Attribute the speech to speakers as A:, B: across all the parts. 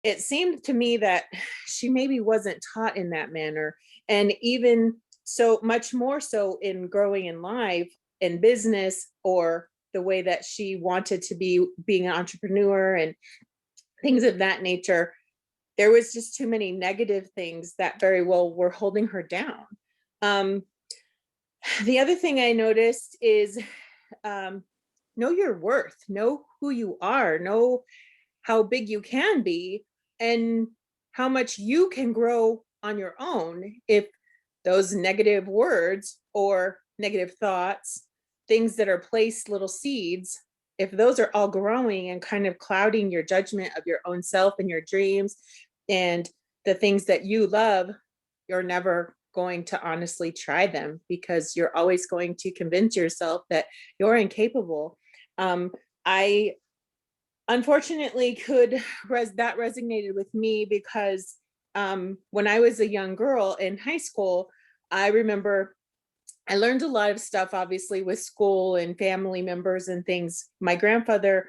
A: it seemed to me that she maybe wasn't taught in that manner. And even so much more so in growing in life, in business, or the way that she wanted to be being an entrepreneur and things of that nature, there was just too many negative things that very well were holding her down. Um, the other thing I noticed is, um, know your worth, know who you are, know how big you can be, and how much you can grow on your own if those negative words or negative thoughts, things that are placed little seeds, if those are all growing and kind of clouding your judgment of your own self and your dreams and the things that you love, you're never going to honestly try them because you're always going to convince yourself that you're incapable. I unfortunately could that resonated with me because when I was a young girl in high school, I remember I learned a lot of stuff, obviously, with school and family members and things. My grandfather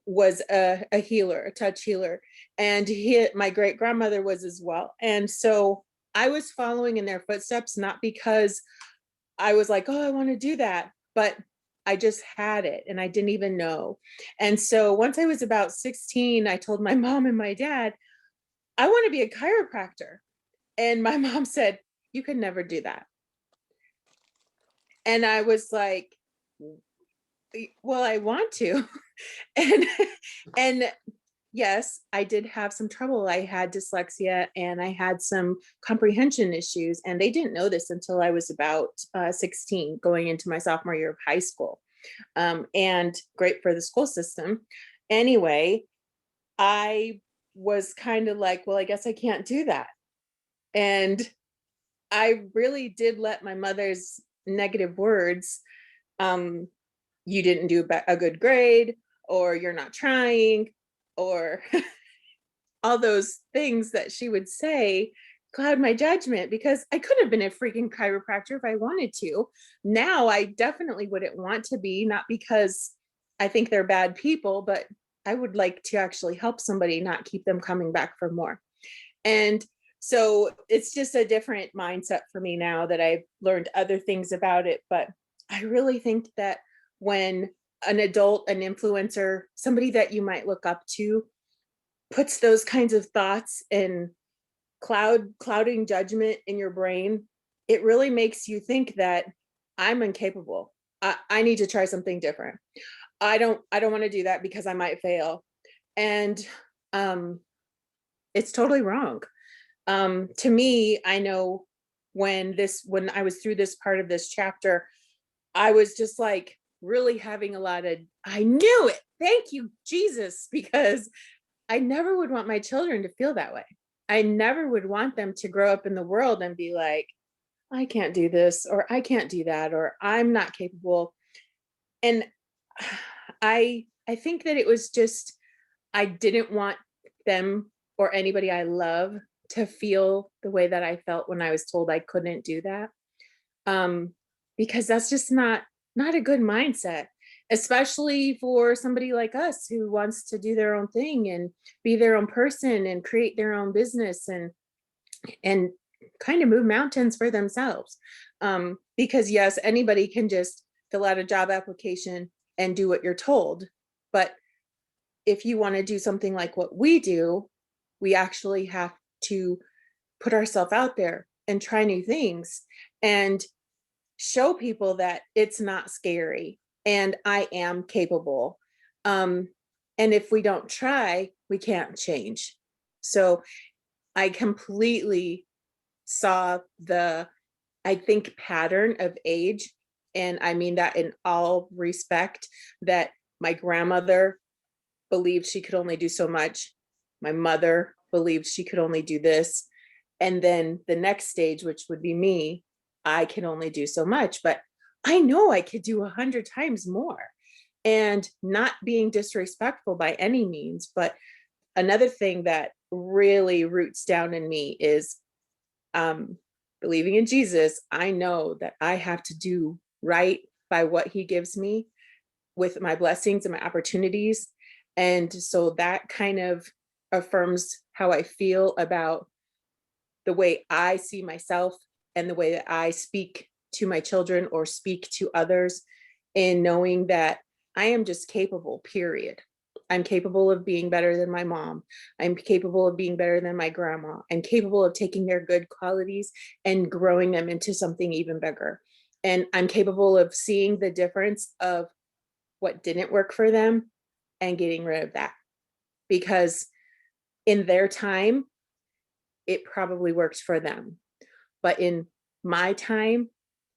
A: was a healer, a touch healer, and my great grandmother was as well. And so I was following in their footsteps, not because I was like, oh, I want to do that, but I just had it and I didn't even know. And so once I was about 16, I told my mom and my dad, I want to be a chiropractor. And my mom said, you could never do that. And I was like, well, I want to. and and yes, I did have some trouble. I had dyslexia and I had some comprehension issues, and they didn't know this until I was about 16, going into my sophomore year of high school. And great for the school system. Anyway, I was kind of like, well, I guess I can't do that. And I really did let my mother's negative words, um, you didn't do a good grade, or you're not trying, or all those things that she would say cloud my judgment because I could have been a freaking chiropractor if I wanted to. Now I definitely wouldn't want to be, not because I think they're bad people, but I would like to actually help somebody, not keep them coming back for more. And so it's just a different mindset for me now that I've learned other things about it. But I really think that when an adult, an influencer, somebody that you might look up to, puts those kinds of thoughts and clouding judgment in your brain, it really makes you think that I'm incapable. I need to try something different. I don't want to do that because I might fail. And um, it's totally wrong. To me, I know when I was through this part of this chapter, I was just like really having a lot of, I knew it. Thank you, Jesus, because I never would want my children to feel that way. I never would want them to grow up in the world and be like, I can't do this, or I can't do that, or I'm not capable. And I think that it was just, I didn't want them or anybody I love to feel the way that I felt when I was told I couldn't do that. Um, because that's just not a good mindset, especially for somebody like us who wants to do their own thing and be their own person and create their own business and kind of move mountains for themselves. Because yes, anybody can just fill out a job application and do what you're told, but if you want to do something like what we do, we actually have to put ourselves out there and try new things and show people that it's not scary and I am capable. Um, and if we don't try, we can't change. So I completely saw the, I think, pattern of age. And I mean that in all respect, that my grandmother believed she could only do so much. My mother believed she could only do this. And then the next stage, which would be me, I can only do so much, but I know I could do 100 times more. And not being disrespectful by any means, but another thing that really roots down in me is um, believing in Jesus. I know that I have to do right by what he gives me with my blessings and my opportunities. And so that kind of affirms how I feel about the way I see myself and the way that I speak to my children or speak to others, in knowing that I am just capable, period. I'm capable of being better than my mom. I'm capable of being better than my grandma. I'm capable of taking their good qualities and growing them into something even bigger. And I'm capable of seeing the difference of what didn't work for them and getting rid of that. Because in their time, it probably worked for them. But in my time,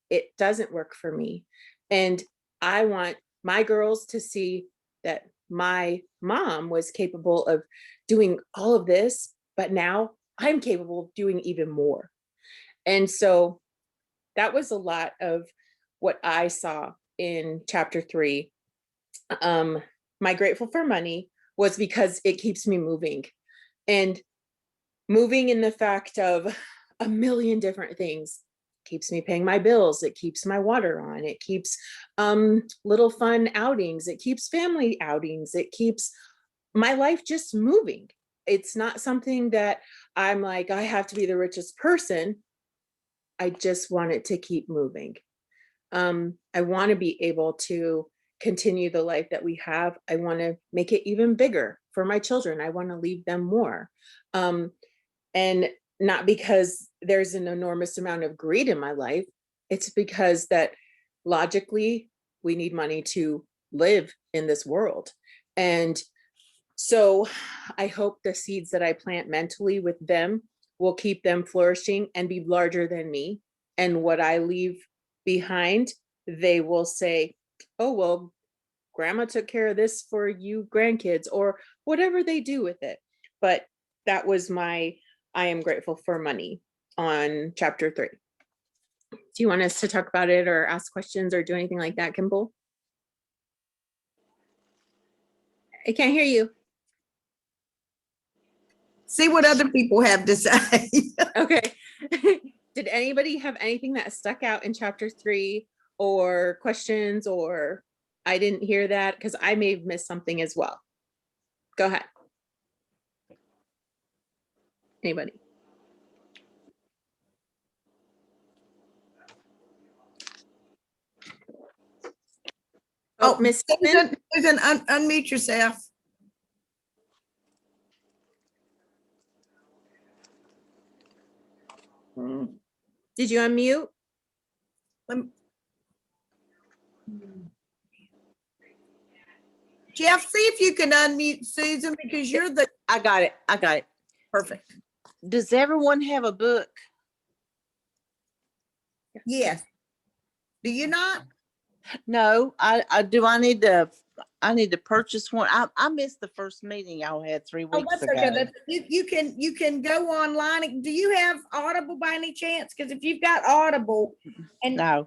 A: it doesn't work for me. And I want my girls to see that my mom was capable of doing all of this, but now I'm capable of doing even more. And so that was a lot of what I saw in chapter 3. My grateful for money was because it keeps me moving, and moving in the fact of a million different things. Keeps me paying my bills, it keeps my water on, it keeps little fun outings, it keeps family outings, it keeps my life just moving. It's not something that I'm like, I have to be the richest person. I just want it to keep moving. I want to be able to continue the life that we have. I want to make it even bigger for my children. I want to leave them more. And not because there's an enormous amount of greed in my life. It's because that logically we need money to live in this world. And so I hope the seeds that I plant mentally with them will keep them flourishing and be larger than me. And what I leave behind, they will say, oh, well, grandma took care of this for you grandkids, or whatever they do with it. But that was my I am grateful for money on chapter 3. Do you want us to talk about it or ask questions or do anything like that, Kimball? I can't hear you.
B: See what other people have to say.
A: Okay. Did anybody have anything that stuck out in chapter 3 or questions, or I didn't hear that? Because I may have missed something as well. Go ahead. Anybody? Oh, Miss Susan,
B: Unmute yourself.
A: did you unmute?
B: Jeff, see if you can unmute Susan, because you're the
C: I got it. I got it.
B: perfect.
C: Does everyone have a book?
B: Yes. Do you not?
C: No, I do. I need to purchase one. I missed the first meeting y'all had 3
B: Oh,
C: weeks
B: that's
C: ago.
B: okay. You can go online. Do you have Audible by any chance? Because if you've got Audible and
C: No.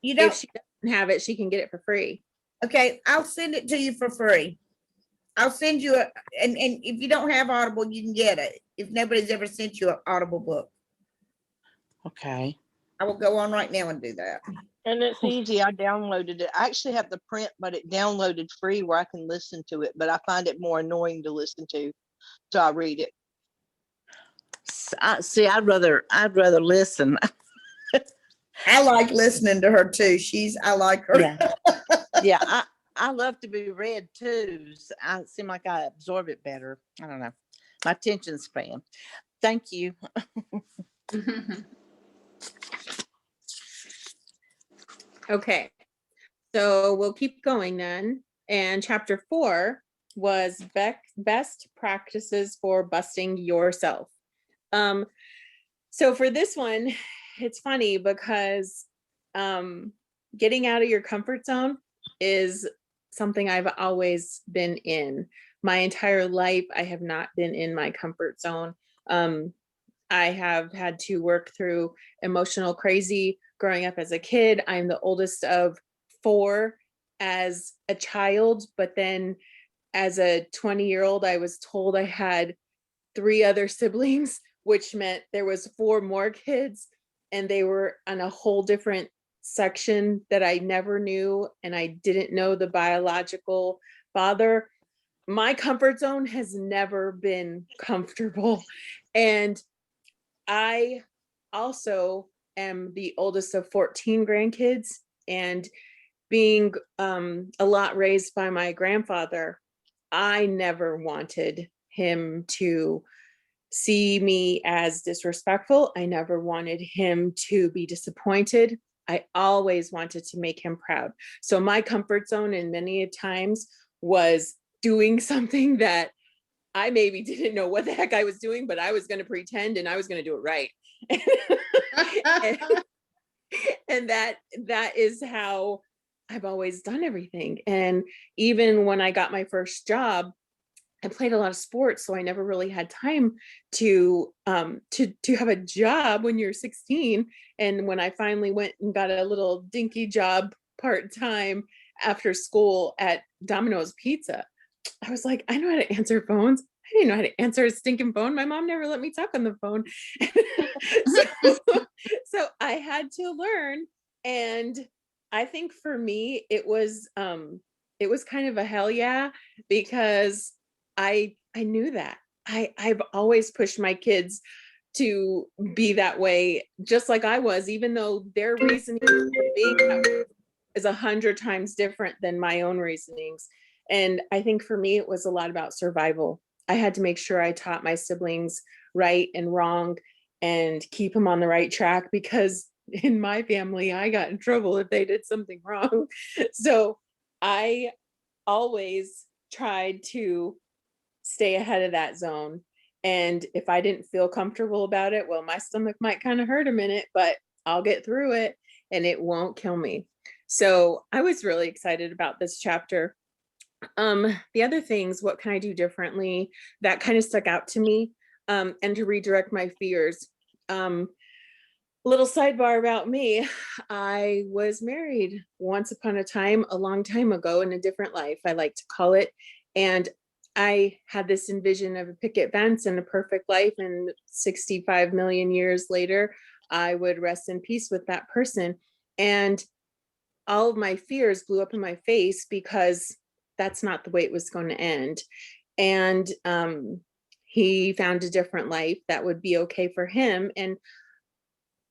B: you
A: If
B: don't,
A: she doesn't have it, she can get it for free.
B: okay, I'll send it to you for free. I'll send you and if you don't have Audible, you can get it. If nobody's ever sent you an Audible book,
C: Okay.
B: I will go on right now and do that.
C: And it's easy. I downloaded it. I actually have the print, but it downloaded free where I can listen to it. But I find it more annoying to listen to, so I read it. See, I'd rather listen.
B: I like listening to her too. I like her.
C: Yeah. Yeah. I love to be read too. I seem like I absorb it better. I don't know. My attention span. Thank you.
A: Okay, so we'll keep going then. And chapter 4 was best practices for busting yourself. So for this one, it's funny because getting out of your comfort zone is something I've always been in. My entire life, I have not been in my comfort zone. I have had to work through emotional crazy growing up as a kid. I'm the oldest of 4 as a child, but then as a 20-year-old, I was told I had 3 other siblings, which meant there was 4 more kids, and they were on a whole different section that I never knew, and I didn't know the biological father. my comfort zone has never been comfortable. And I also am the oldest of 14 grandkids, and being a lot raised by my grandfather, I never wanted him to see me as disrespectful. I never wanted him to be disappointed. I always wanted to make him proud. So my comfort zone in many a times was doing something that I maybe didn't know what the heck I was doing, but I was going to pretend and I was going to do it right. and, and that is how I've always done everything. And even when I got my first job, I played a lot of sports, so I never really had time to have a job when you're 16. And when I finally went and got a little dinky job part-time after school at Domino's Pizza, I was like, I know how to answer phones. I didn't know how to answer a stinking phone. My mom never let me talk on the phone. so I had to learn. And I think for me, it was kind of a hell yeah, because I knew that. I've always pushed my kids to be that way, just like I was, even though their reasoning for being that way is 100 times different than my own reasonings. And I think for me, it was a lot about survival. I had to make sure I taught my siblings right and wrong and keep them on the right track, because in my family, I got in trouble if they did something wrong. So I always tried to stay ahead of that zone. And if I didn't feel comfortable about it, well, my stomach might kind of hurt a minute, but I'll get through it and it won't kill me. So I was really excited about this chapter. The other things, what can I do differently, that kind of stuck out to me, and to redirect my fears. Little sidebar about me, I was married once upon a time, a long time ago, in a different life, I like to call it. And I had this envision of a picket fence and a perfect life, and 65 million years later, I would rest in peace with that person. And all of my fears blew up in my face, because that's not the way it was going to end. And he found a different life that would be okay for him. And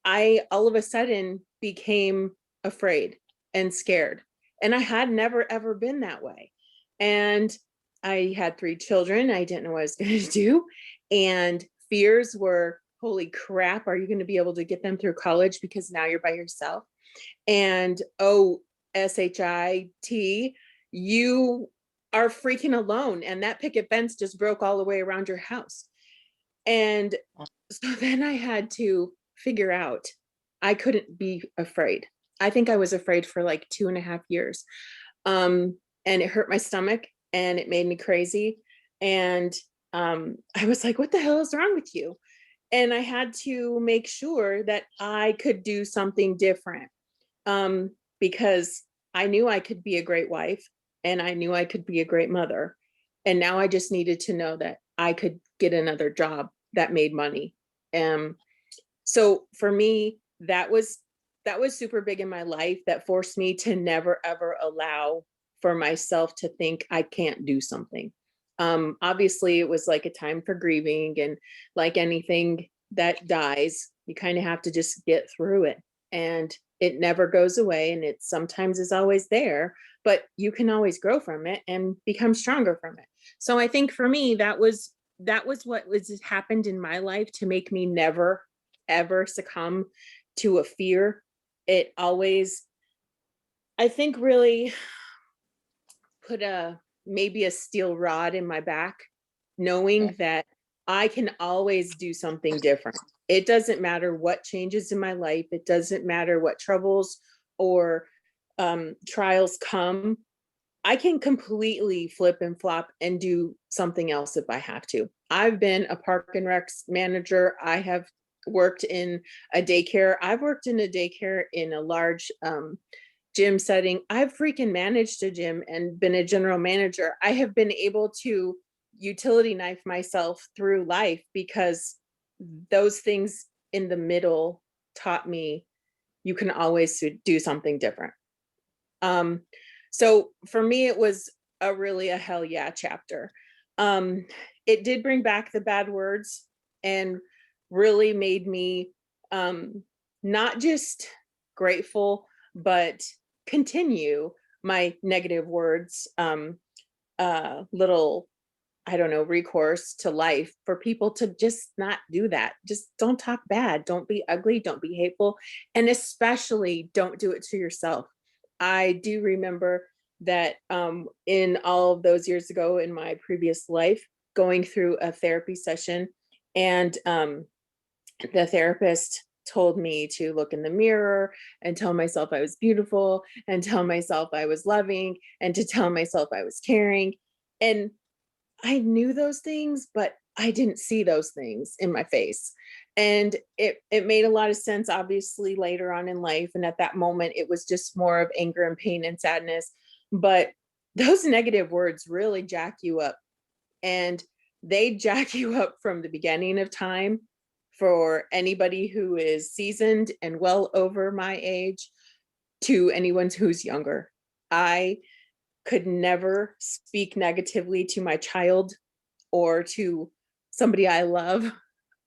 A: I all of a sudden became afraid and scared. And I had never ever been that way. And I had 3 children. I didn't know what I was going to do. And fears were, holy crap, are you going to be able to get them through college, because now you're by yourself? And oh, SHIT, you are freaking alone. And that picket fence just broke all the way around your house. And so then I had to figure out, I couldn't be afraid. I think I was afraid for like 2.5 years. And it hurt my stomach and it made me crazy. And I was like, what the hell is wrong with you? And I had to make sure that I could do something different, because I knew I could be a great wife and I knew I could be a great mother. And now I just needed to know that I could get another job that made money. So for me, that was super big in my life, that forced me to never ever allow for myself to think I can't do something. Obviously it was like a time for grieving, and like anything that dies, you kind of have to just get through it. And it never goes away, and it sometimes is always there, but you can always grow from it and become stronger from it. So I think for me, that was what was happened in my life to make me never ever succumb to a fear. It always, I think, really put a maybe a steel rod in my back, knowing that I can always do something different. It doesn't matter what changes in my life. It doesn't matter what troubles or trials come. I can completely flip and flop and do something else if I have to. I've been a park and rec manager. I have worked in a daycare. I've worked in a daycare in a large gym setting. I've freaking managed a gym and been a general manager. I have been able to utility knife myself through life, because those things in the middle taught me you can always do something different. So for me, it was a hell yeah chapter. Um, it did bring back the bad words and really made me not just grateful, but continue my negative words, little, I don't know, recourse to life for people to just not do that. Just don't talk bad. Don't be ugly. Don't be hateful. And especially don't do it to yourself. I do remember that in all of those years ago in my previous life, going through a therapy session, and the therapist told me to look in the mirror and tell myself I was beautiful and tell myself I was loving and to tell myself I was caring. And I knew those things, but I didn't see those things in my face. And it made a lot of sense, obviously, later on in life. And at that moment, it was just more of anger and pain and sadness. But those negative words really jack you up. And they jack you up from the beginning of time for anybody who is seasoned and well over my age to anyone who's younger. I could never speak negatively to my child or to somebody I love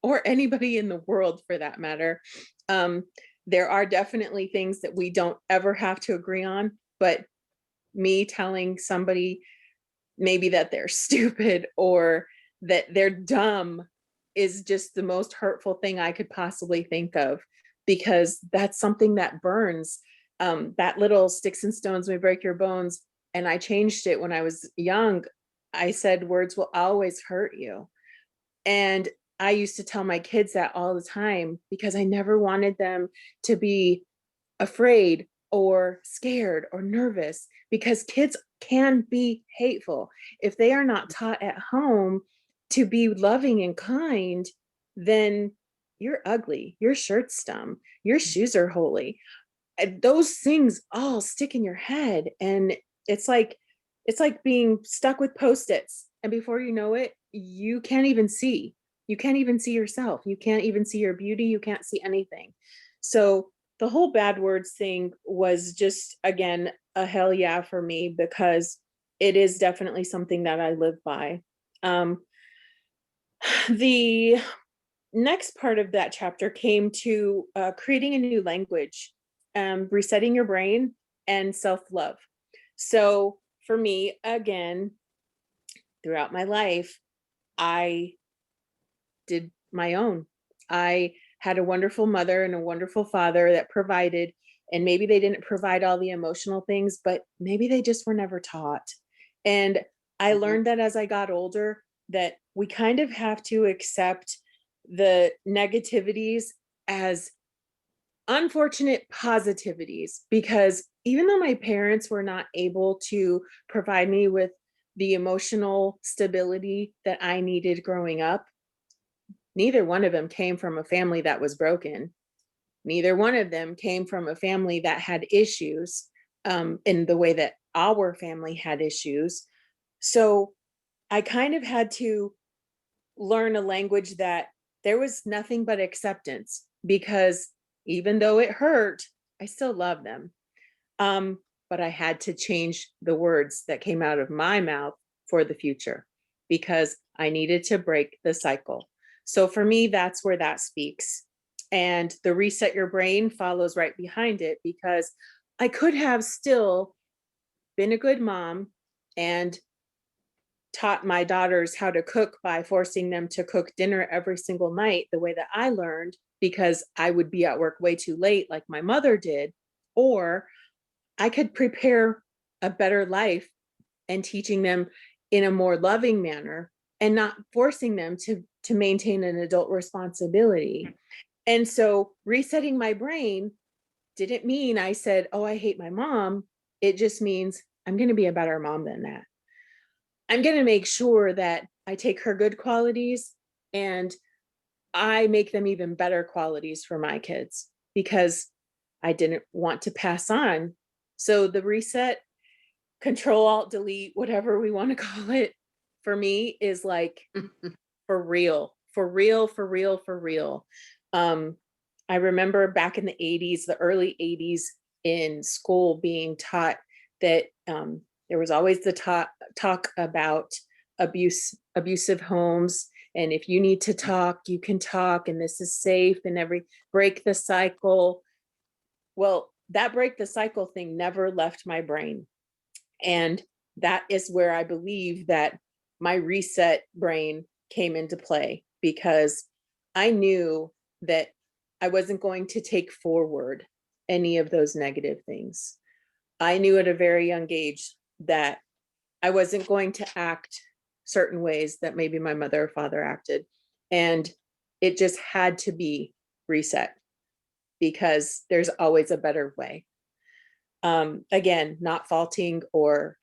A: or anybody in the world for that matter. Um, there are definitely things that we don't ever have to agree on, but me telling somebody maybe that they're stupid or that they're dumb is just the most hurtful thing I could possibly think of, because that's something that burns. That little sticks and stones may break your bones. And I changed it when I was young. I said words will always hurt you. And I used to tell my kids that all the time because I never wanted them to be afraid or scared or nervous, because kids can be hateful. If they are not taught at home to be loving and kind, then you're ugly, your shirt's dumb, your shoes are holy. Those things all stick in your head, and it's like it's like being stuck with post-its, and before you know it, you can't even see yourself, you can't even see your beauty, you can't see anything. So the whole bad words thing was just, again, a hell yeah for me, because it is definitely something that I live by. um the next part of that chapter came to creating a new language, resetting your brain, and self love. So for me, again, throughout my life, I did my own. I had a wonderful mother and a wonderful father that provided, and maybe they didn't provide all the emotional things, but maybe they just were never taught. And I
B: Mhm.
A: learned that as I got older, that we kind of have to accept the negativities as unfortunate positivities, because even though my parents were not able to provide me with the emotional stability that I needed growing up, neither one of them came from a family that was broken. Neither one of them came from a family that had issues, in the way that our family had issues. So I kind of had to learn a language that there was nothing but acceptance, because even though it hurt, I still love them. But I had to change the words that came out of my mouth for the future, because I needed to break the cycle. So for me, that's where that speaks. And the reset your brain follows right behind it, because I could have still been a good mom and taught my daughters how to cook by forcing them to cook dinner every single night the way that I learned, because I would be at work way too late, like my mother did. Or I could prepare a better life and teaching them in a more loving manner and not forcing them to maintain an adult responsibility. And so resetting my brain didn't mean I said, "Oh, I hate my mom." It just means I'm going to be a better mom than that. I'm going to make sure that I take her good qualities and I make them even better qualities for my kids, because I didn't want to pass on. So the reset, control alt delete, whatever we want to call it, for me is like for real, for real, for real, for real. Um, I remember back in the 80s, the early 80s, in school being taught that There was always the talk about abusive homes. And if you need to talk, you can talk, and this is safe, and break the cycle. Well, that break the cycle thing never left my brain. And that is where I believe that my reset brain came into play, because I knew that I wasn't going to take forward any of those negative things. I knew at a very young age that I wasn't going to act certain ways that maybe my mother or father acted. And it just had to be reset, because there's always a better way. Again, not faulting or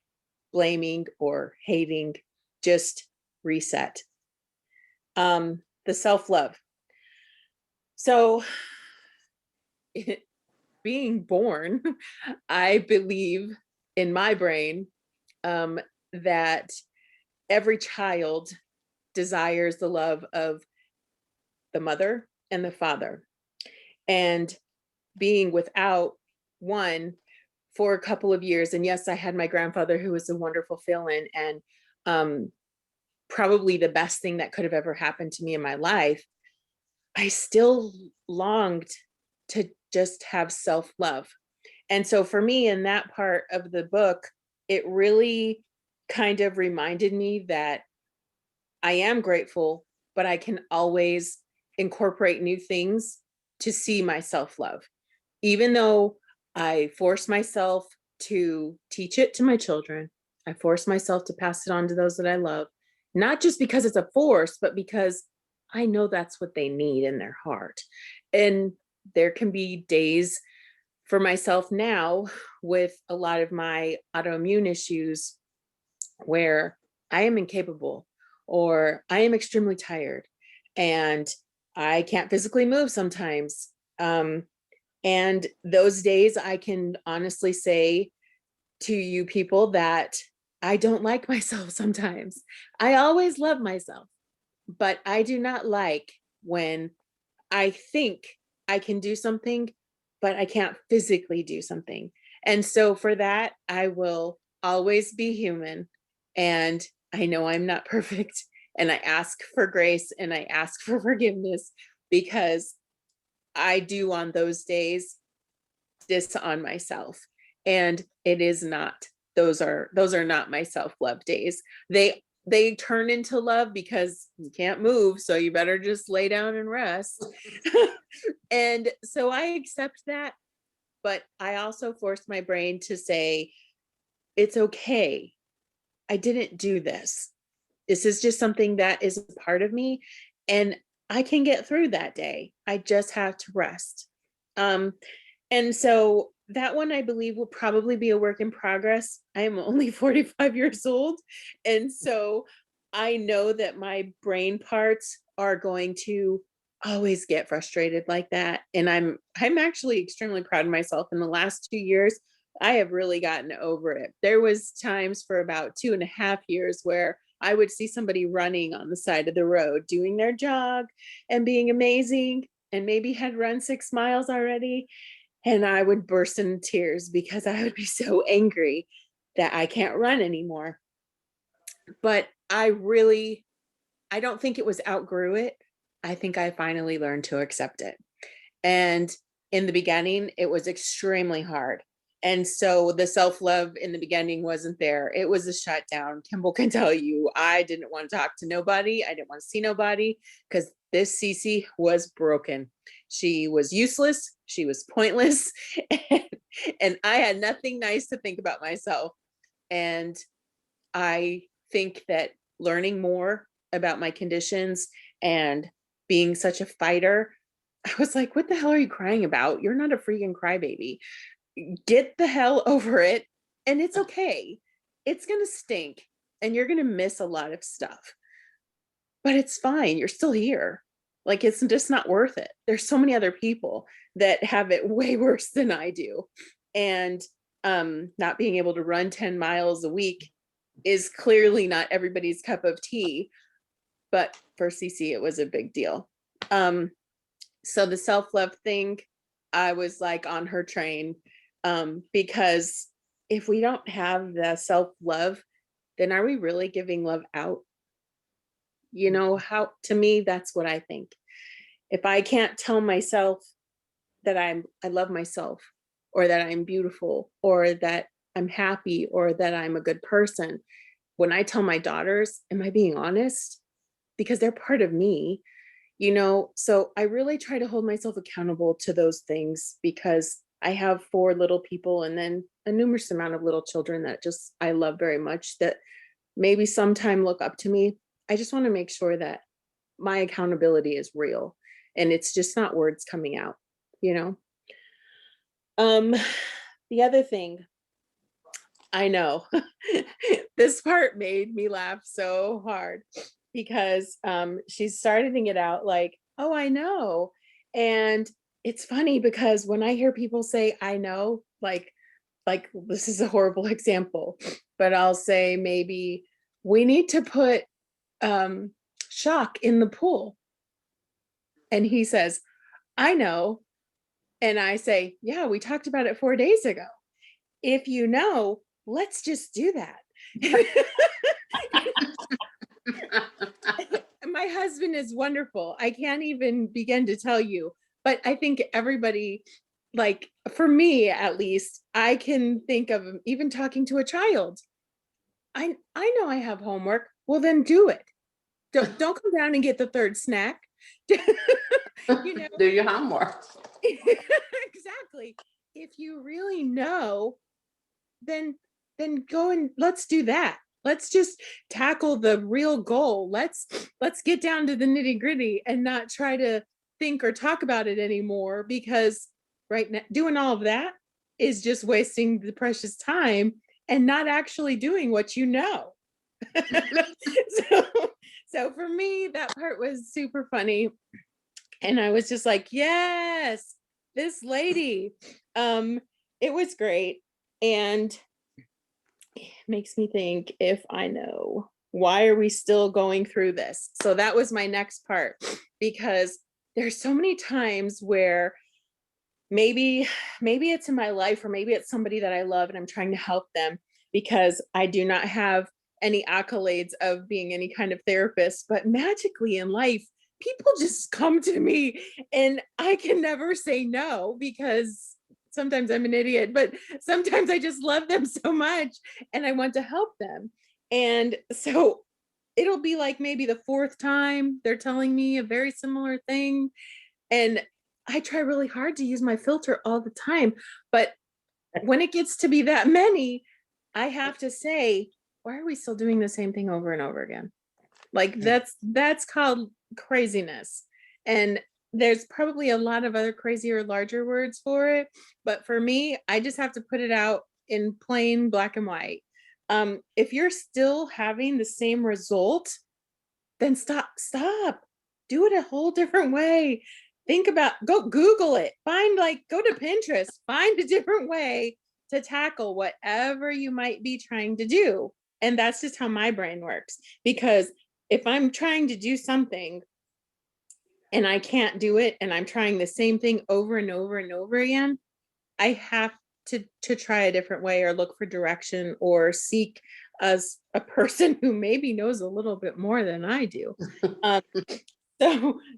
A: blaming or hating, just reset. The self-love. So being born, I believe in my brain that every child desires the love of the mother and the father. And being without one for a couple of years, and yes, I had my grandfather, who was a wonderful fill-in, and probably the best thing that could have ever happened to me in my life, I still longed to just have self-love. And so for me, in that part of the book, it really kind of reminded me that I am grateful, but I can always incorporate new things to see my self-love. Even though I force myself to teach it to my children, I force myself to pass it on to those that I love, not just because it's a force, but because I know that's what they need in their heart. And there can be days for myself now with a lot of my autoimmune issues where I am incapable, or I am extremely tired, and I can't physically move sometimes. And those days, I can honestly say to you people that I don't like myself sometimes. I always love myself, but I do not like when I think I can do something, but I can't physically do something. And so for that, I will always be human. And I know I'm not perfect. And I ask for grace and I ask for forgiveness, because I do on those days disown myself. And it is not, those are not my self-love days. They turn into love because you can't move, so you better just lay down and rest. And so I accept that, but I also forced my brain to say, it's okay. I didn't do this. This is just something that is a part of me, and I can get through that day. I just have to rest. And so that one, I believe, will probably be a work in progress. I am only 45 years old. And so I know that my brain parts are going to always get frustrated like that. And I'm actually extremely proud of myself. In the last 2 years, I have really gotten over it. There was times for about 2.5 years where I would see somebody running on the side of the road, doing their jog and being amazing, and maybe had run 6 miles already. And I would burst into tears because I would be so angry that I can't run anymore. But I don't think it was outgrew it. I think I finally learned to accept it. And in the beginning, it was extremely hard. And so the self-love in the beginning wasn't there. It was a shutdown. Kimball can tell you, I didn't want to talk to nobody. I didn't want to see nobody, because this Cece was broken. She was useless. She was pointless. And I had nothing nice to think about myself. And I think that learning more about my conditions and being such a fighter, I was like, what the hell are you crying about? You're not a freaking crybaby. Get the hell over it. And it's okay. It's going to stink and you're going to miss a lot of stuff, but it's fine. You're still here. Like, it's just not worth it. There's so many other people that have it way worse than I do. And not being able to run 10 miles a week is clearly not everybody's cup of tea. But for Cece, it was a big deal. So the self-love thing, I was like on her train, because if we don't have the self-love, then are we really giving love out? You know, how, to me, that's what I think. If I can't tell myself that I love myself, or that I'm beautiful, or that I'm happy, or that I'm a good person, when I tell my daughters, am I being honest? Because they're part of me, you know? So I really try to hold myself accountable to those things, because I have 4 little people and then a numerous amount of little children that just I love very much, that maybe sometime look up to me. I just want to make sure that my accountability is real and it's just not words coming out, you know? Um, the other thing, I know this part made me laugh so hard, because she's starting it out like, oh, I know. And it's funny because when I hear people say I know, like this is a horrible example, but I'll say maybe we need to put um shock in the pool. And he says, I know. And I say, yeah, we talked about it 4 days ago. If you know, let's just do that. My husband is wonderful. I can't even begin to tell you, but I think everybody, like for me at least, I can think of even talking to a child. I know I have homework. Well, then do it. Don't come down and get the third snack. You know,
D: Do your homework.
A: exactly. If you really know, then go and let's do that. Let's just tackle the real goal. Let's get down to the nitty-gritty and not try to think or talk about it anymore, because right now doing all of that is just wasting the precious time and not actually doing what you know. so, so for me, that part was super funny. And I was just like, yes, this lady. It was great. And it makes me think, if I know, why are we still going through this? So that was my next part, because there's so many times where maybe it's in my life, or maybe it's somebody that I love and I'm trying to help them, because I do not have any accolades of being any kind of therapist, but magically in life people just come to me and I can never say no, because sometimes I'm an idiot, but sometimes I just love them so much and I want to help them. And so it'll be like maybe the 4th time they're telling me a very similar thing, and I try really hard to use my filter all the time. But when it gets to be that many, I have to say, why are we still doing the same thing over and over again? Like that's called craziness. And there's probably a lot of other crazier, larger words for it. But for me, I just have to put it out in plain black and white. If you're still having the same result, then stop. Do it a whole different way. Think about, go Google it, go to Pinterest, find a different way to tackle whatever you might be trying to do. And that's just how my brain works. Because if I'm trying to do something and I can't do it, and I'm trying the same thing over and over and over again, I have to try a different way, or look for direction, or seek as a person who maybe knows a little bit more than I do. Um,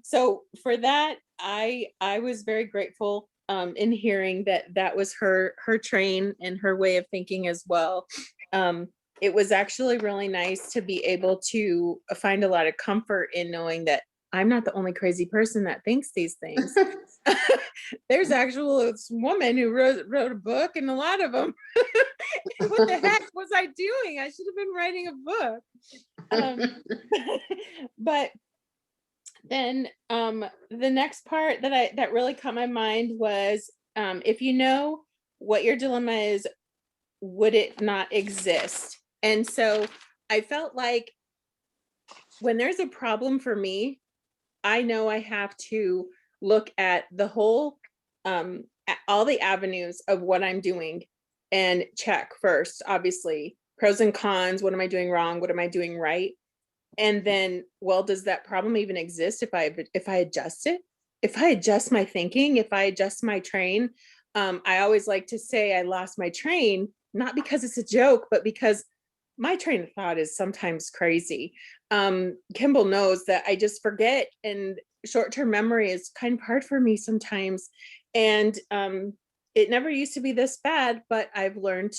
A: so for that, I was very grateful in hearing that that was her train and her way of thinking as well. It was actually really nice to be able to find a lot of comfort in knowing that I'm not the only crazy person that thinks these things. There's actually this woman who wrote a book, and a lot of them. What the heck was I doing? I should have been writing a book. But then the next part that really caught my mind was, if you know what your dilemma is, would it not exist? And so I felt like when there's a problem for me, I know I have to look at the whole, all the avenues of what I'm doing, and check first, obviously, pros and cons. What am I doing wrong? What am I doing right? And then, well, does that problem even exist if I adjust it? If I adjust my thinking, if I adjust my train, I always like to say I lost my train not because it's a joke, but because my train of thought is sometimes crazy. Kimball knows that I just forget, and short-term memory is kind of hard for me sometimes. And it never used to be this bad, but I've learned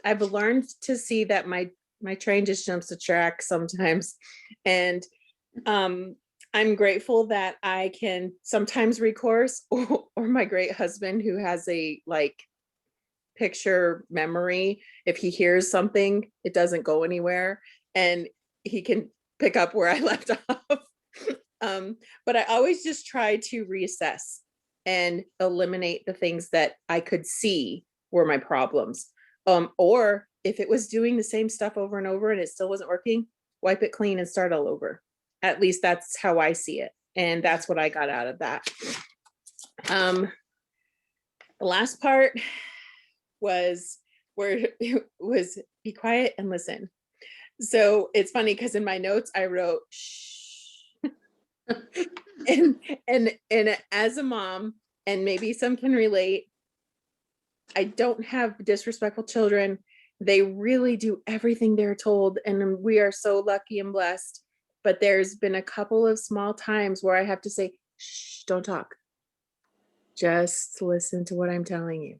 A: to see that my train just jumps the track sometimes. And I'm grateful that I can sometimes recourse, or my great husband who has a like picture memory. If he hears something, it doesn't go anywhere, and he can pick up where I left off. But I always just try to reassess and eliminate the things that I could see were my problems. Or if it was doing the same stuff over and over and it still wasn't working, wipe it clean and start all over. At least that's how I see it. And that's what I got out of that. The last part was where it was be quiet and listen. So it's funny because in my notes I wrote shh. and as a mom, and maybe some can relate, I don't have disrespectful children. They really do everything they're told, and we are so lucky and blessed. But there's been a couple of small times where I have to say, shh, don't talk. Just listen to what I'm telling you.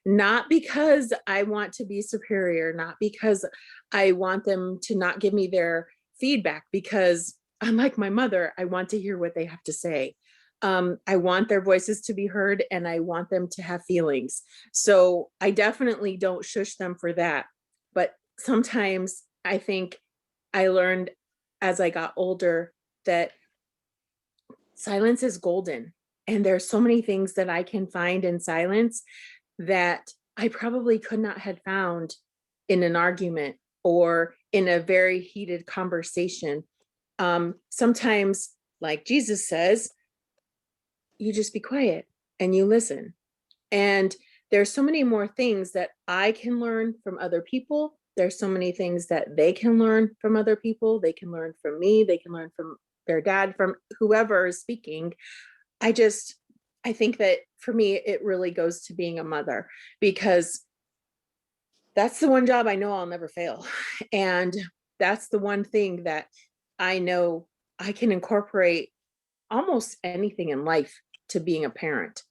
A: Not because I want to be superior, not because I want them to not give me their feedback, because unlike my mother, I want to hear what they have to say. I want their voices to be heard, and I want them to have feelings. So I definitely don't shush them for that. But sometimes I think I learned as I got older that silence is golden. And there's so many things that I can find in silence that I probably could not have found in an argument or in a very heated conversation. Sometimes, like Jesus says, you just be quiet and you listen. And there's so many more things that I can learn from other people. There's so many things that they can learn from other people. They can learn from me. They can learn from their dad, from whoever is speaking. I think that for me, it really goes to being a mother, because that's the one job I know I'll never fail. And that's the one thing that I know I can incorporate almost anything in life to being a parent.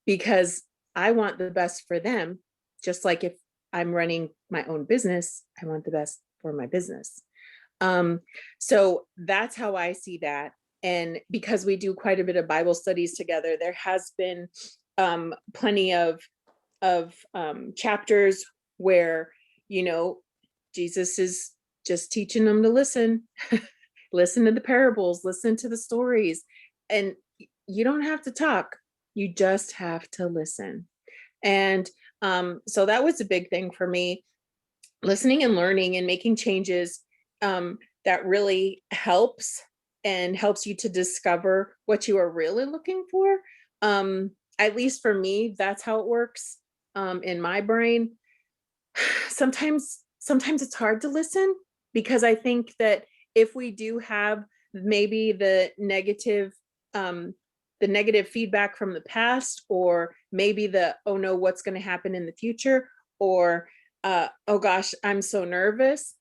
A: Because I want the best for them, just like if I'm running my own business, I want the best for my business. So that's how I see that. And because we do quite a bit of Bible studies together, there has been plenty of chapters where, Jesus is just teaching them to listen, listen to the parables, listen to the stories. And you don't have to talk, you just have to listen. And so that was a big thing for me, listening and learning and making changes. That really helps, and helps you to discover what you are really looking for. At least for me, that's how it works in my brain. Sometimes it's hard to listen, because I think that if we do have maybe the negative feedback from the past, or maybe oh no, what's going to happen in the future, or oh gosh, I'm so nervous,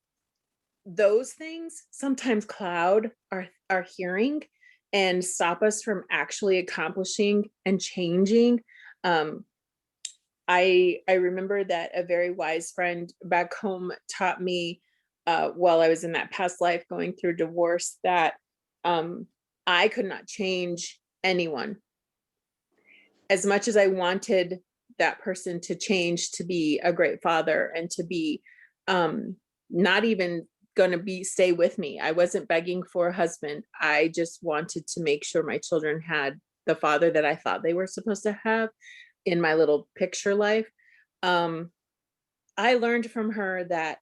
A: those things sometimes cloud our hearing and stop us from actually accomplishing and changing. I remember that a very wise friend back home taught me while I was in that past life going through divorce, that I could not change anyone. As much as I wanted that person to change, to be a great father, and to be not even going to stay with me. I wasn't begging for a husband. I just wanted to make sure my children had the father that I thought they were supposed to have in my little picture life. I learned from her that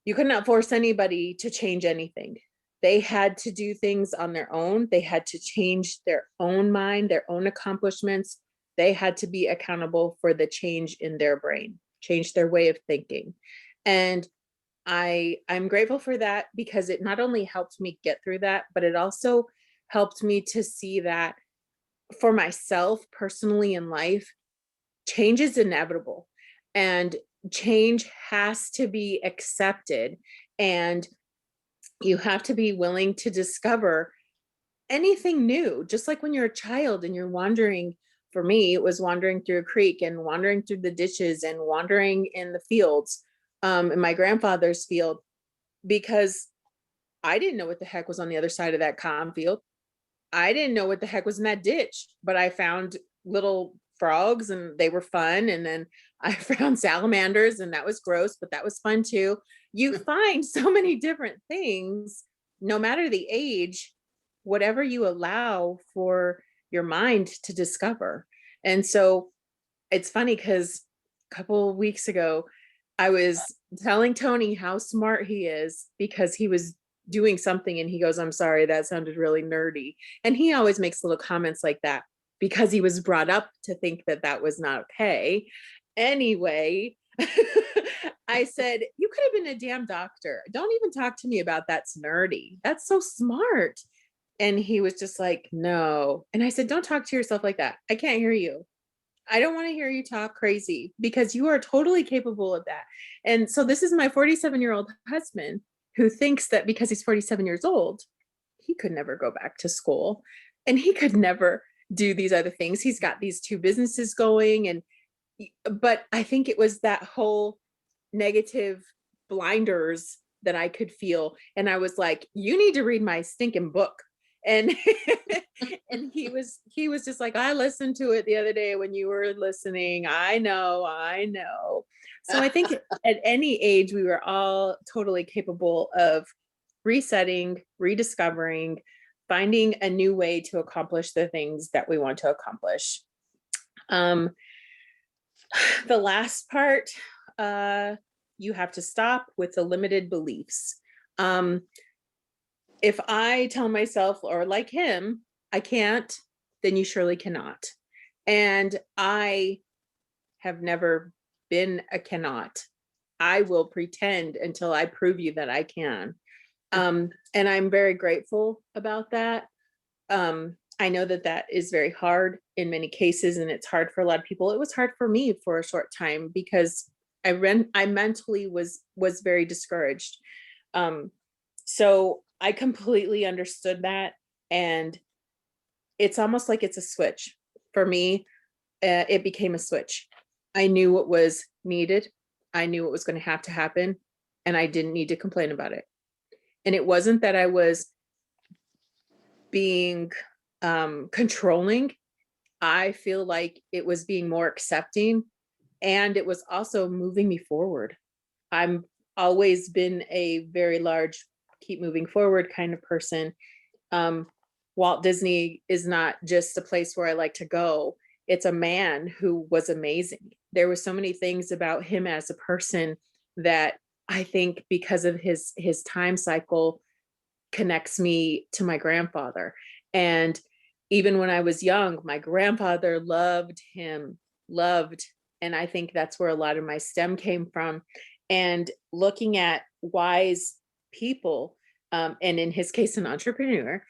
A: you could not force anybody to change anything. They had to do things on their own. They had to change their own mind, their own accomplishments. They had to be accountable for the change in their brain, change their way of thinking. And I'm grateful for that, because it not only helped me get through that, but it also helped me to see that for myself personally in life, change is inevitable. and change has to be accepted, and you have to be willing to discover anything new. Just like when you're a child and you're wandering, for me it was wandering through a creek and wandering through the ditches and wandering in the fields, in my grandfather's field, because I didn't know what the heck was on the other side of that cotton field. I didn't know what the heck was in that ditch, but I found little frogs and they were fun. And then I found salamanders and that was gross, but that was fun too. You find so many different things, no matter the age, whatever you allow for your mind to discover. And so it's funny because a couple of weeks ago, I was telling Tony how smart he is because he was doing something and he goes, "I'm sorry, that sounded really nerdy." And he always makes little comments like that because he was brought up to think that that was not okay. Anyway, I said, "You could have been a damn doctor. Don't even talk to me about that's nerdy. That's so smart." And he was just like, "No." And I said, "Don't talk to yourself like that. I can't hear you. I don't want to hear you talk crazy because you are totally capable of that." And so this is my 47-year-old husband who thinks that because he's 47 years old, he could never go back to school and he could never do these other things. He's got these two businesses going, and but I think it was that whole negative blinders that I could feel. And I was like, "You need to read my stinking book." And and he was just like, "I listened to it the other day when you were listening. I know, I know." So I think at any age, we were all totally capable of resetting, rediscovering, finding a new way to accomplish the things that we want to accomplish. Um, the last part, you have to stop with the limited beliefs. Um, if I tell myself, or like him, I can't, then you surely cannot. And I have never been a cannot. I will pretend until I prove you that I can. And I'm very grateful about that. I know that that is very hard in many cases, and it's hard for a lot of people. It was hard for me for a short time because I mentally was very discouraged. So I completely understood that, and it's almost like it's a switch for me. It became a switch. I knew what was needed. I knew what was going to have to happen, and I didn't need to complain about it. And it wasn't that I was being controlling. I feel like it was being more accepting, and it was also moving me forward. I'm always been a very large keep moving forward kind of person. um, Walt Disney is not just a place where I like to go. It's a man who was amazing. There were so many things about him as a person that I think because of his time cycle connects me to my grandfather. And even when I was young, my grandfather loved him, loved. And I think that's where a lot of my STEM came from. And looking at wise people, and in his case, an entrepreneur,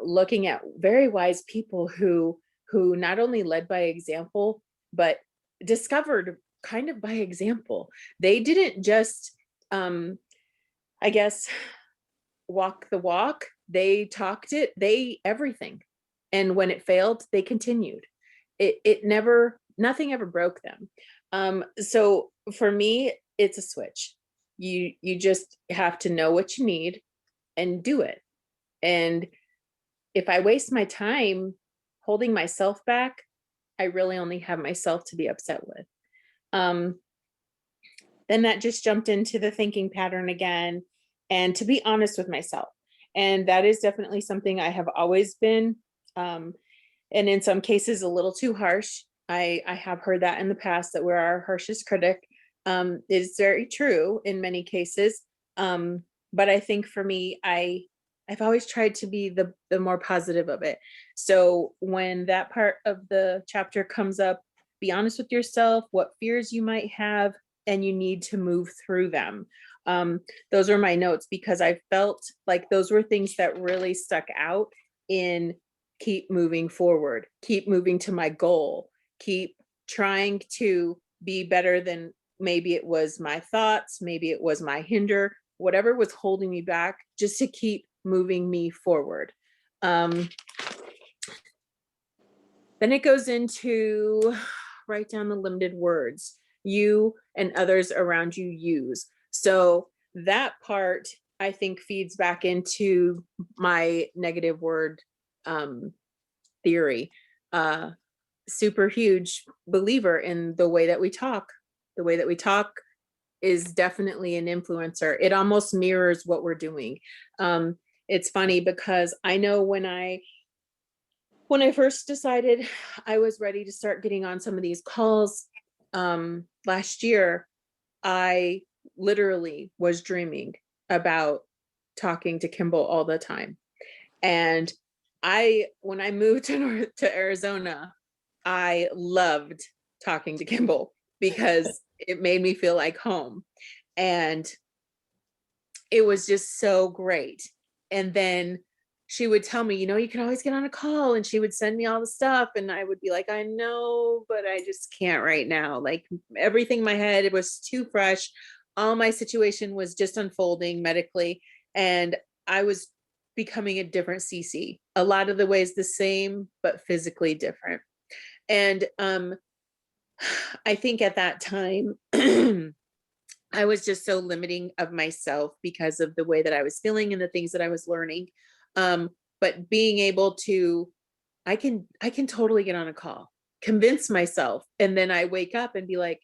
A: looking at very wise people who not only led by example, but discovered kind of by example. They didn't just, I guess, walk the walk. They talked it, they everything. And when it failed, they continued. It never, nothing ever broke them. So for me, it's a switch. You just have to know what you need and do it. And if I waste my time holding myself back, I really only have myself to be upset with. Um, then that just jumped into the thinking pattern again, and to be honest with myself. And that is definitely something I have always been, and in some cases a little too harsh. I have heard that in the past, that we're our harshest critic. Is very true in many cases. But I think for me, I've always tried to be the more positive of it. So when that part of the chapter comes up, be honest with yourself, what fears you might have, and you need to move through them. Those are my notes because I felt like those were things that really stuck out in keep moving forward, keep moving to my goal, keep trying to be better than maybe it was my thoughts, maybe it was my hinder, whatever was holding me back, just to keep moving me forward. Then it goes into write down the limited words you and others around you use. So that part, I think, feeds back into my negative word theory. Super huge believer in the way that we talk. The way that we talk is definitely an influencer. It almost mirrors what we're doing. It's funny because I know when I first decided I was ready to start getting on some of these calls last year, I literally was dreaming about talking to Kimball all the time. And when I moved to Arizona, I loved talking to Kimball because it made me feel like home. And it was just so great. And then she would tell me, you can always get on a call, and she would send me all the stuff. And I would be like, I know, but I just can't right now. Like everything in my head, it was too fresh. All my situation was just unfolding medically. And I was becoming a different CC. A lot of the ways the same, but physically different. And I think at that time, I was just so limiting of myself because of the way that I was feeling and the things that I was learning. But being able to, I can totally get on a call, convince myself, and then I wake up and be like,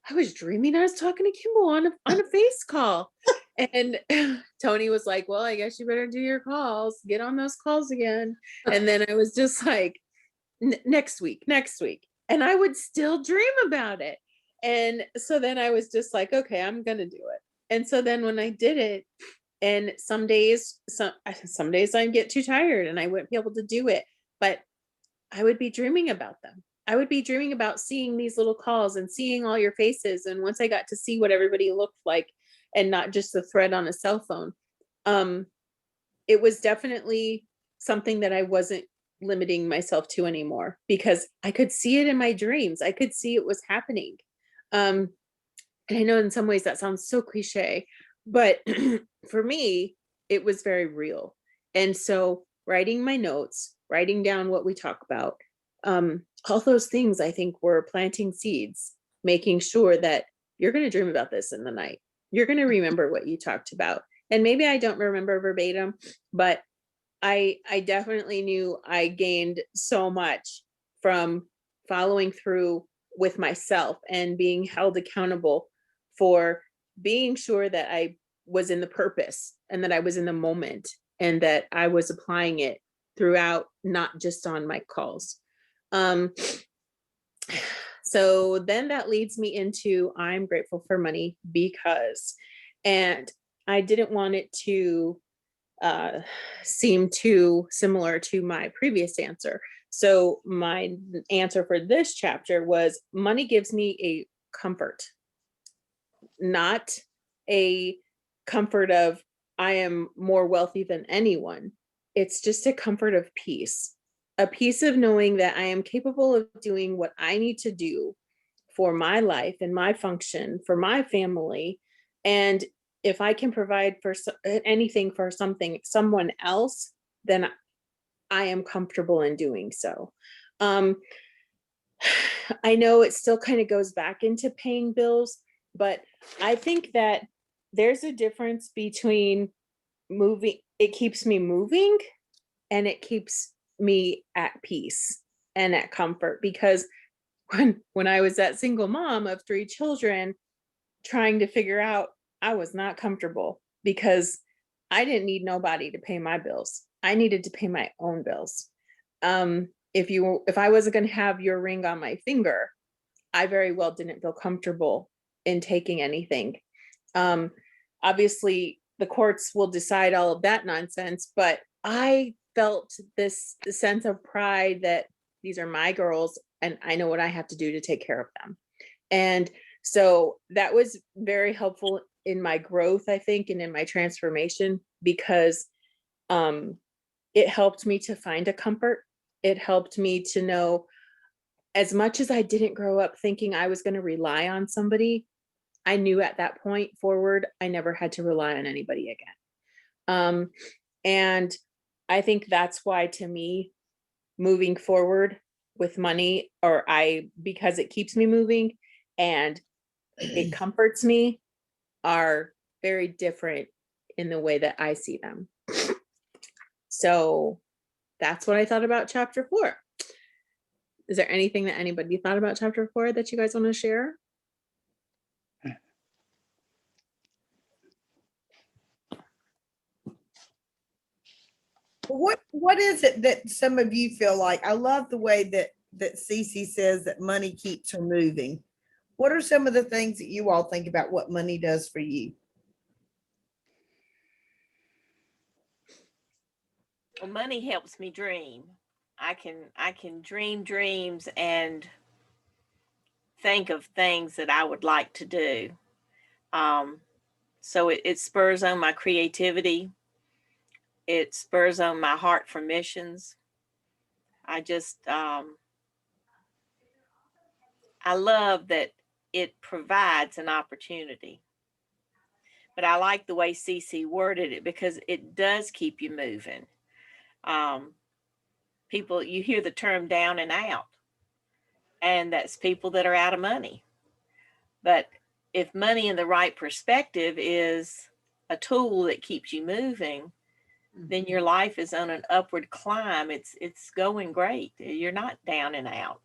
A: I was dreaming I was talking to Kimball on a face call. And Tony was like, well, I guess you better do your calls, get on those calls again. And then I was just like, next week. And I would still dream about it. And so then I was just like, okay, I'm going to do it. And so then when I did it, and some days I'd get too tired and I wouldn't be able to do it, but I would be dreaming about them. I would be dreaming about seeing these little calls and seeing all your faces. And once I got to see what everybody looked like and not just the thread on a cell phone, it was definitely something that I wasn't limiting myself to anymore, because I could see it in my dreams. I could see it was happening. And I know in some ways that sounds so cliche, but for me, it was very real. And so writing my notes, writing down what we talk about, all those things, I think, were planting seeds, making sure that you're going to dream about this in the night. You're going to remember what you talked about. And maybe I don't remember verbatim, but I definitely knew I gained so much from following through with myself and being held accountable for being sure that I was in the purpose and that I was in the moment and that I was applying it throughout, not just on my calls. So then that leads me into I'm grateful for money because, and I didn't want it to seem too similar to my previous answer. So my answer for this chapter was money gives me a comfort, not a comfort of I am more wealthy than anyone. It's just a comfort of peace, a peace of knowing that I am capable of doing what I need to do for my life and my function, for my family. And if I can provide for anything for someone else, then I am comfortable in doing so. I know it still kind of goes back into paying bills, but I think that there's a difference between it keeps me moving and it keeps me at peace and at comfort. Because when I was that single mom of 3 children trying to figure out, I was not comfortable because I didn't need nobody to pay my bills. I needed to pay my own bills. If I wasn't going to have your ring on my finger, I very well didn't feel comfortable in taking anything. Obviously, the courts will decide all of that nonsense, but I felt this sense of pride that these are my girls and I know what I have to do to take care of them. And so that was very helpful in my growth, I think, and in my transformation, because it helped me to find a comfort. It helped me to know as much as I didn't grow up thinking I was going to rely on somebody, I knew at that point forward, I never had to rely on anybody again. And I think that's why, to me, moving forward with money, because it keeps me moving and it comforts me, are very different in the way that I see them. So that's what I thought about chapter 4. Is there anything that anybody thought about chapter 4 that you guys want to share?
B: What is it that some of you feel like? I love the way that Cece says that money keeps her moving. What are some of the things that you all think about what money does for you?
D: Well, money helps me dream. I can dream dreams and think of things that I would like to do. So it spurs on my creativity. It spurs on my heart for missions. I just I love that it provides an opportunity. But I like the way Cece worded it because it does keep you moving. People, you hear the term down and out, and that's people that are out of money. But if money in the right perspective is a tool that keeps you moving, then your life is on an upward climb. It's going great. You're not down and out.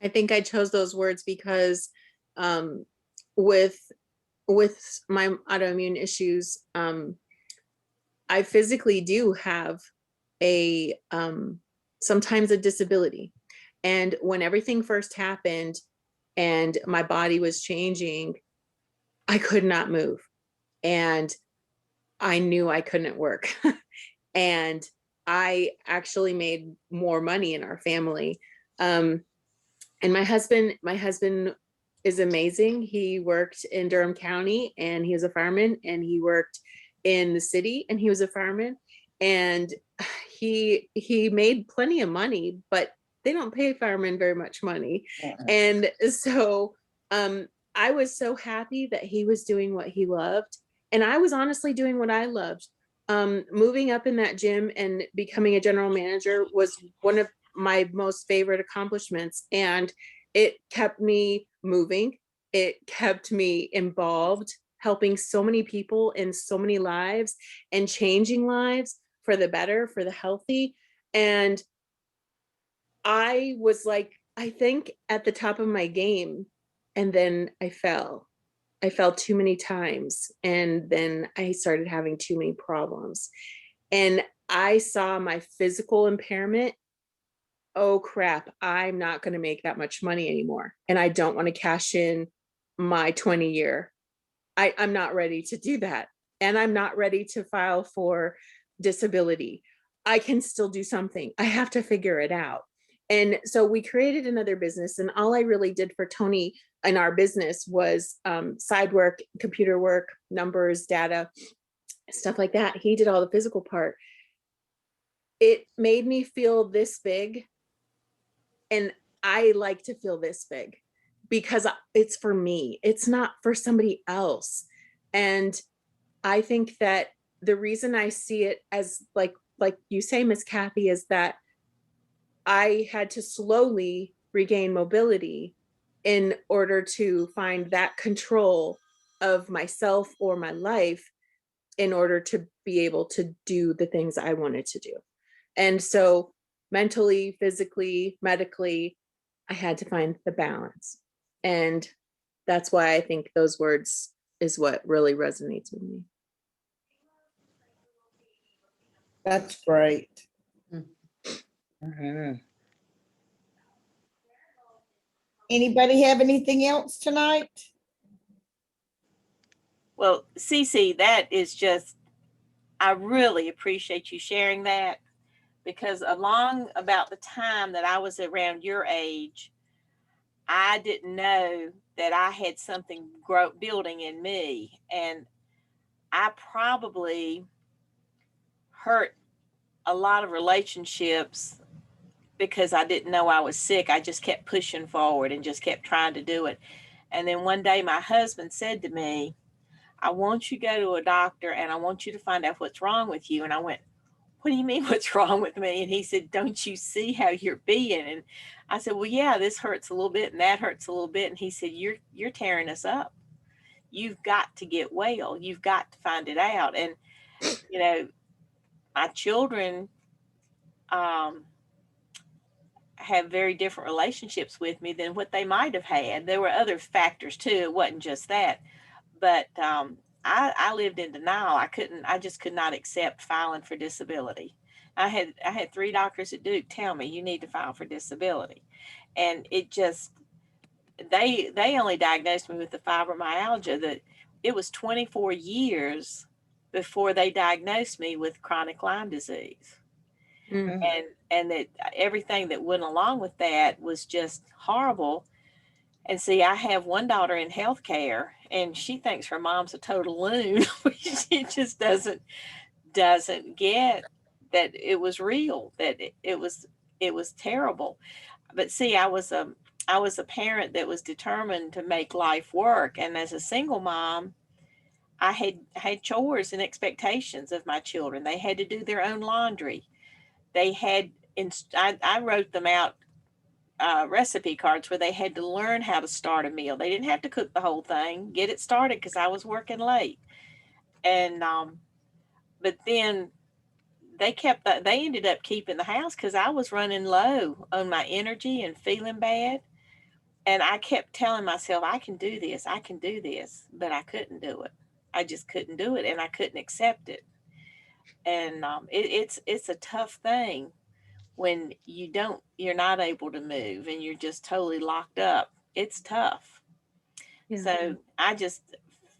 A: I think I chose those words because with my autoimmune issues, I physically do have a sometimes a disability. And when everything first happened and my body was changing, I could not move. And I knew I couldn't work. And I actually made more money in our family. And my husband is amazing. He worked in Durham County and he was a fireman, and he worked in the city and he was a fireman, and he made plenty of money, but they don't pay firemen very much money. And so I was so happy that he was doing what he loved, and I was honestly doing what I loved. Moving up in that gym and becoming a general manager was one of my most favorite accomplishments, and it kept me moving. It kept me involved, helping so many people in so many lives and changing lives for the better, for the healthy. And I was like, I think at the top of my game, and then I fell too many times, and then I started having too many problems, and I saw my physical impairment. Oh crap, I'm not going to make that much money anymore, and I don't want to cash in my 20-year. I'm not ready to do that, and I'm not ready to file for disability. I can still do something. I have to figure it out. And so we created another business, and all I really did for Tony in our business was side work, computer work, numbers, data, stuff like that. He did all the physical part. It made me feel this big, and I like to feel this big because it's for me. It's not for somebody else. And I think that the reason I see it as like you say, Miss Kathy, is that I had to slowly regain mobility in order to find that control of myself or my life in order to be able to do the things I wanted to do. And so mentally, physically, medically, I had to find the balance. And that's why I think those words is what really resonates with me.
B: That's great. Anybody have anything else tonight?
D: Well, Cece, that is just, I really appreciate you sharing that, because along about the time that I was around your age, I didn't know that I had something building in me, and I probably hurt a lot of relationships because I didn't know I was sick. I just kept pushing forward and just kept trying to do it. And then one day my husband said to me, I want you to go to a doctor and I want you to find out what's wrong with you. And I went, what do you mean what's wrong with me? And he said, don't you see how you're being? And I said, well, yeah, this hurts a little bit and that hurts a little bit. And he said, you're tearing us up. You've got to get well. You've got to find it out. And, you know, my children have very different relationships with me than what they might have had. There were other factors too. It wasn't just that. But I lived in denial. I just could not accept filing for disability. I had 3 doctors at Duke tell me you need to file for disability. And it just, they only diagnosed me with the fibromyalgia. That it was 24 years before they diagnosed me with chronic Lyme disease.
A: Mm.
D: And that everything that went along with that was just horrible. And see, I have one daughter in healthcare and she thinks her mom's a total loon. She just doesn't get that it was real, that it was terrible. But see, I was a parent that was determined to make life work. And as a single mom, I had chores and expectations of my children. They had to do their own laundry. They had, I wrote them out recipe cards where they had to learn how to start a meal. They didn't have to cook the whole thing, get it started because I was working late. And, but then they ended up keeping the house because I was running low on my energy and feeling bad. And I kept telling myself, I can do this, but I couldn't do it. I just couldn't do it and I couldn't accept it. And it's a tough thing when you're not able to move and you're just totally locked up. It's tough.
A: Yeah.
D: So I just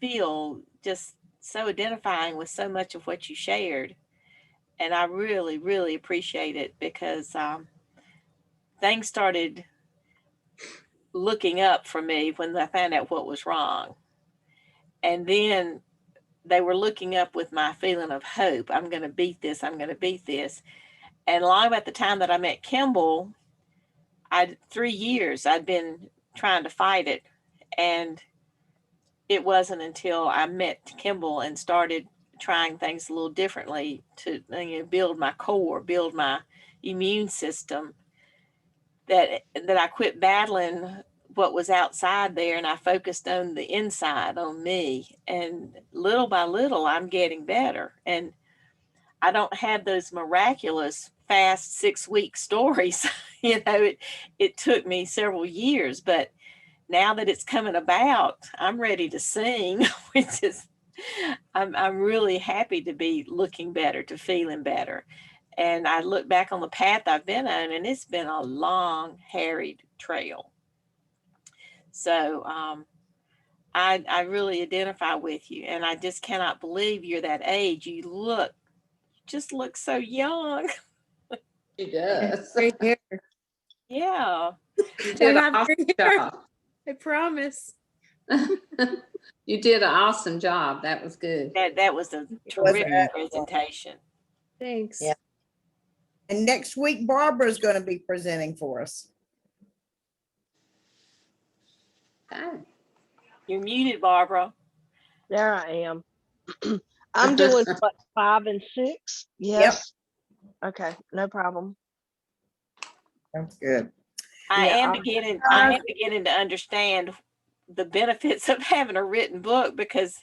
D: feel just so identifying with so much of what you shared. And I really, really appreciate it because things started looking up for me when I found out what was wrong. And then they were looking up with my feeling of hope. I'm going to beat this. I'm going to beat this. And along about the time that I met Kimball, 3 years I'd been trying to fight it. And it wasn't until I met Kimball and started trying things a little differently to build my core, build my immune system, that I quit battling what was outside there and I focused on the inside, on me. And little by little, I'm getting better. And I don't have those miraculous fast 6-week stories. It took me several years, but now that it's coming about, I'm ready to sing, which is, I'm really happy to be looking better, to feeling better. And I look back on the path I've been on and it's been a long, harried trail. So I really identify with you and I just cannot believe you're that age. You just look so young.
E: She does.
A: Great hair.
D: Yeah.
E: You did
A: I
E: an
A: have
E: awesome
A: great hair.
E: job.
A: I promise.
E: You did an awesome job. That was good.
D: That was a
B: was
D: terrific
B: excellent.
D: presentation.
A: Thanks.
B: Yeah. And next week, Barbara's going to be presenting for us.
E: Okay.
D: You're muted, Barbara.
C: There I am. I'm doing what, 5 and 6? Yes. Okay, no problem.
B: That's good.
D: I
C: Yeah,
D: am beginning to understand the benefits of having a written book because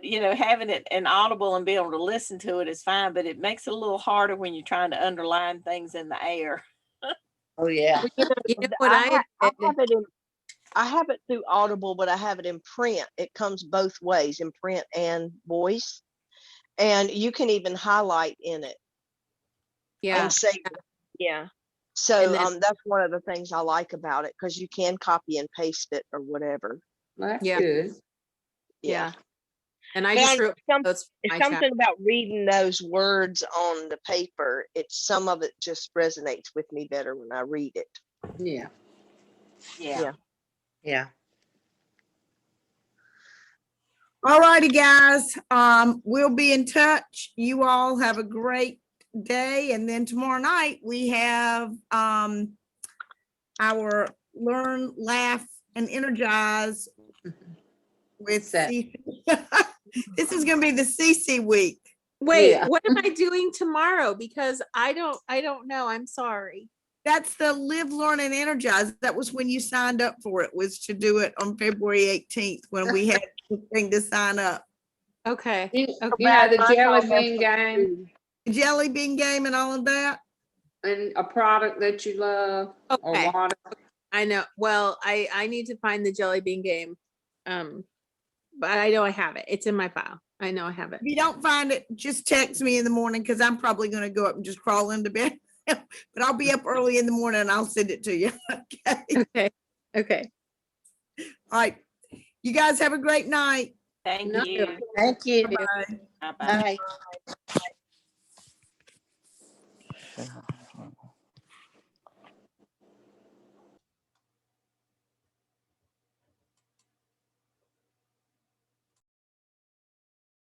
D: having it in Audible and being able to listen to it is fine, but it makes it a little harder when you're trying to underline things in the air.
B: Oh, yeah.
A: Well, you know what
C: I
A: did?
C: have it in, I have it through Audible, but I have it in print. It comes both ways, in print and voice. And you can even highlight in it
A: Yeah.
C: and save it. Yeah. So
A: And then-
C: that's one of the things I like about it because you can copy and paste it or whatever.
E: Well, that's
A: Yeah.
E: good.
A: Yeah. And I
C: But
A: just wrote
C: some-
A: notes for
C: It's
A: my chapter.
C: something about reading those words on the paper. Some of it just resonates with me better when I read it.
E: Yeah.
D: Yeah.
B: Yeah. All righty, guys. We'll be in touch. You all have a great day. And then tomorrow night, we have our Learn, Laugh, and Energize with
E: Set.
B: CC. This is gonna be the CC week.
A: Wait,
E: Yeah.
A: what am I doing tomorrow? Because I don't know. I'm sorry.
B: That's the Live, Learn, and Energize. That was when you signed up for it, was to do it on February 18th when we had the thing to sign up.
A: Okay.
E: You
A: Okay.
E: you know, the
C: Bad
E: jelly
C: phone
E: bean game
B: Jelly bean game and all of that.
E: and a product that you love or
A: Okay.
E: water.
A: I know. Well, I need to find the jelly bean game. But I know I have it. It's in my file. I know I have it.
B: If you don't find it, just text me in the morning because I'm probably gonna go up and just crawl into bed. But I'll be up early in the morning and I'll send it to you. Okay.
A: Okay. Okay.
B: All right. You guys have a great night.
D: Thank
E: No.
D: you.
C: Thank you.
B: Bye.
D: Bye-bye.
C: Bye.